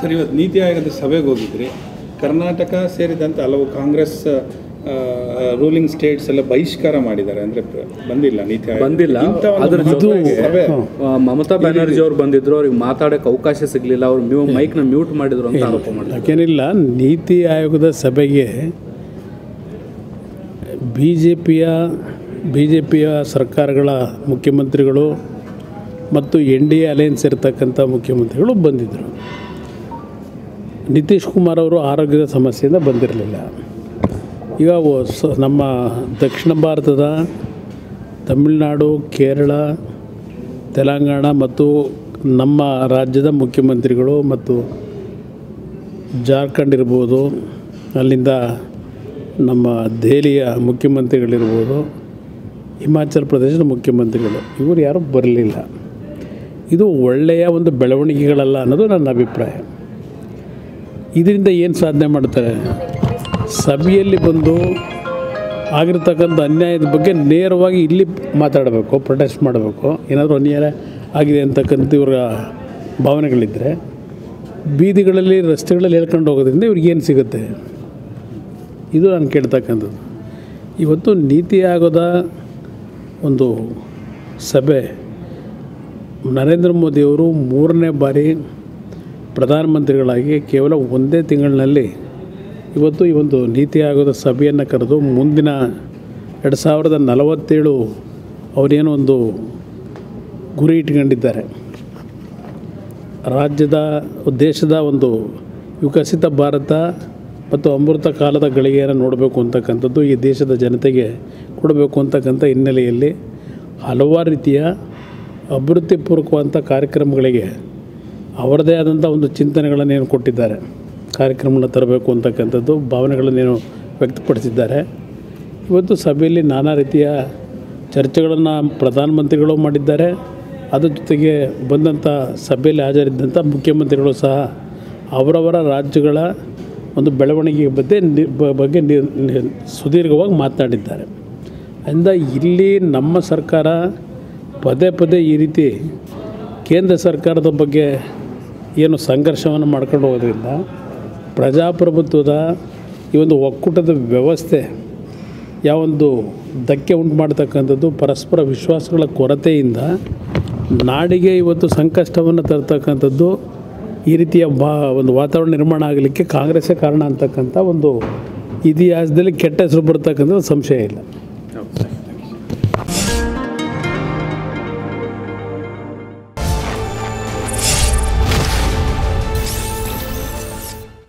Sir, ಇವತ್ತು ನೀತಿ ಆಯೋಗದ ಸಭೆಗೆ ಹೋಗಿದ್ರಿ. ಕರ್ನಾಟಕ ಸೇರಿದಂತೆ ಹಲವು ಕಾಂಗ್ರೆಸ್ ರೂಲಿಂಗ್ ಸ್ಟೇಟ್ಸ್ ಎಲ್ಲ ಬಹಿಷ್ಕಾರ ಮಾಡಿದ್ದಾರೆ, ಅಂದರೆ ಬಂದಿಲ್ಲ ನೀತಿ ಆಯೋಗ. ಬಂದಿಲ್ಲ. ಅದ್ರ ಜೊತೆಗೆ ಮಮತಾ ಬ್ಯಾನರ್ಜಿ ಅವ್ರು ಬಂದಿದ್ರು, ಅವ್ರಿಗೆ ಮಾತಾಡೋಕ್ಕೆ ಅವಕಾಶ ಸಿಗಲಿಲ್ಲ, ಅವ್ರು ಮೈಕ್ನ ಮ್ಯೂಟ್ ಮಾಡಿದ್ರು ಅಂತ ಆರೋಪ ಮಾಡಿದ್ರು. ಯಾಕೇನಿಲ್ಲ, ನೀತಿ ಆಯೋಗದ ಸಭೆಗೆ ಬಿ ಜೆ ಪಿಯ ಸರ್ಕಾರಗಳ ಮುಖ್ಯಮಂತ್ರಿಗಳು ಮತ್ತು NDA ಅಲಯನ್ಸ್ ಇರತಕ್ಕಂಥ ಮುಖ್ಯಮಂತ್ರಿಗಳು ಬಂದಿದ್ದರು. ನಿತೀಶ್ ಕುಮಾರ್ ಅವರು ಆರೋಗ್ಯದ ಸಮಸ್ಯೆಯಿಂದ ಬಂದಿರಲಿಲ್ಲ. ಈಗ ನಮ್ಮ ದಕ್ಷಿಣ ಭಾರತದ ತಮಿಳುನಾಡು, ಕೇರಳ, ತೆಲಂಗಾಣ ಮತ್ತು ನಮ್ಮ ರಾಜ್ಯದ ಮುಖ್ಯಮಂತ್ರಿಗಳು ಮತ್ತು ಜಾರ್ಖಂಡ್ ಇರ್ಬೋದು, ಅಲ್ಲಿಂದ ನಮ್ಮ ದೆಹಲಿಯ ಮುಖ್ಯಮಂತ್ರಿಗಳಿರ್ಬೋದು, ಹಿಮಾಚಲ ಪ್ರದೇಶದ ಮುಖ್ಯಮಂತ್ರಿಗಳು, ಇವರು ಯಾರೂ ಬರಲಿಲ್ಲ. ಇದು ಒಳ್ಳೆಯ ಒಂದು ಬೆಳವಣಿಗೆಗಳಲ್ಲ ಅನ್ನೋದು ನನ್ನ ಅಭಿಪ್ರಾಯ. ಇದರಿಂದ ಏನು ಸಾಧನೆ ಮಾಡ್ತಾರೆ? ಸಭೆಯಲ್ಲಿ ಬಂದು ಆಗಿರ್ತಕ್ಕಂಥ ಅನ್ಯಾಯದ ಬಗ್ಗೆ ನೇರವಾಗಿ ಇಲ್ಲಿ ಮಾತಾಡಬೇಕು, ಪ್ರೊಟೆಸ್ಟ್ ಮಾಡಬೇಕು. ಏನಾದರೂ ಅನ್ಯಾಯ ಆಗಿದೆ ಅಂತಕ್ಕಂಥ ಇವ್ರ ಭಾವನೆಗಳಿದ್ದರೆ ಬೀದಿಗಳಲ್ಲಿ, ರಸ್ತೆಗಳಲ್ಲಿ ಹೇಳ್ಕೊಂಡು ಹೋಗೋದ್ರಿಂದ ಇವ್ರಿಗೇನು ಸಿಗುತ್ತೆ? ಇದು ನಾನು ಕೇಳ್ತಕ್ಕಂಥದ್ದು. ಇವತ್ತು ನೀತಿ ಆಯೋಗದ ಒಂದು ಸಭೆ, ನರೇಂದ್ರ ಮೋದಿಯವರು 3ನೇ ಬಾರಿ ಪ್ರಧಾನಮಂತ್ರಿಗಳಾಗಿ ಕೇವಲ ಒಂದೇ ತಿಂಗಳಿನಲ್ಲಿ ಇವತ್ತು ಈ ಒಂದು ನೀತಿ ಆಯೋಗದ ಸಭೆಯನ್ನು ಕರೆದು ಮುಂದಿನ 2047 ಅವರೇನೋ ಒಂದು ಗುರಿ ಇಟ್ಕೊಂಡಿದ್ದಾರೆ. ದೇಶದ ಒಂದು ವಿಕಸಿತ ಭಾರತ ಮತ್ತು ಅಮೃತ ಕಾಲದ ಗಳಿಗೆಯನ್ನು ನೋಡಬೇಕು ಅಂತಕ್ಕಂಥದ್ದು ಈ ದೇಶದ ಜನತೆಗೆ ಕೊಡಬೇಕು ಅಂತಕ್ಕಂಥ ಹಿನ್ನೆಲೆಯಲ್ಲಿ ಹಲವಾರು ರೀತಿಯ ಅಭಿವೃದ್ಧಿಪೂರ್ವಕವಂಥ ಕಾರ್ಯಕ್ರಮಗಳಿಗೆ ಅವರದೇ ಆದಂಥ ಒಂದು ಚಿಂತನೆಗಳನ್ನೇನು ಕೊಟ್ಟಿದ್ದಾರೆ, ಕಾರ್ಯಕ್ರಮಗಳನ್ನ ತರಬೇಕು ಅಂತಕ್ಕಂಥದ್ದು ಭಾವನೆಗಳನ್ನೇನು ವ್ಯಕ್ತಪಡಿಸಿದ್ದಾರೆ. ಇವತ್ತು ಸಭೆಯಲ್ಲಿ ನಾನಾ ರೀತಿಯ ಚರ್ಚೆಗಳನ್ನು ಪ್ರಧಾನಮಂತ್ರಿಗಳು ಮಾಡಿದ್ದಾರೆ. ಅದ್ರ ಜೊತೆಗೆ ಬಂದಂಥ ಸಭೆಯಲ್ಲಿ ಹಾಜರಿದ್ದಂಥ ಮುಖ್ಯಮಂತ್ರಿಗಳು ಸಹ ಅವರವರ ರಾಜ್ಯಗಳ ಒಂದು ಬೆಳವಣಿಗೆ ಬಗ್ಗೆ ಸುದೀರ್ಘವಾಗಿ ಮಾತನಾಡಿದ್ದಾರೆ. ಅಂದ ಇಲ್ಲಿ ನಮ್ಮ ಸರ್ಕಾರ ಪದೇ ಪದೇ ಈ ರೀತಿ ಕೇಂದ್ರ ಸರ್ಕಾರದ ಬಗ್ಗೆ ಏನು ಸಂಘರ್ಷವನ್ನು ಮಾಡ್ಕೊಂಡು ಹೋಗೋದ್ರಿಂದ ಪ್ರಜಾಪ್ರಭುತ್ವದ ಈ ಒಂದು ಒಕ್ಕೂಟದ ವ್ಯವಸ್ಥೆ ಯಾವೊಂದು ಧಕ್ಕೆ ಉಂಟು ಮಾಡ್ತಕ್ಕಂಥದ್ದು, ಪರಸ್ಪರ ವಿಶ್ವಾಸಗಳ ಕೊರತೆಯಿಂದ ನಾಡಿಗೆ ಇವತ್ತು ಸಂಕಷ್ಟವನ್ನು ತರ್ತಕ್ಕಂಥದ್ದು, ಈ ರೀತಿಯ ಒಂದು ವಾತಾವರಣ ನಿರ್ಮಾಣ ಆಗಲಿಕ್ಕೆ ಕಾಂಗ್ರೆಸ್ಸೇ ಕಾರಣ ಅಂತಕ್ಕಂಥ ಒಂದು ಇತಿಹಾಸದಲ್ಲಿ ಕೆಟ್ಟ ಹೆಸರು ಬರ್ತಕ್ಕಂಥದ್ದು ಸಂಶಯ ಇಲ್ಲ.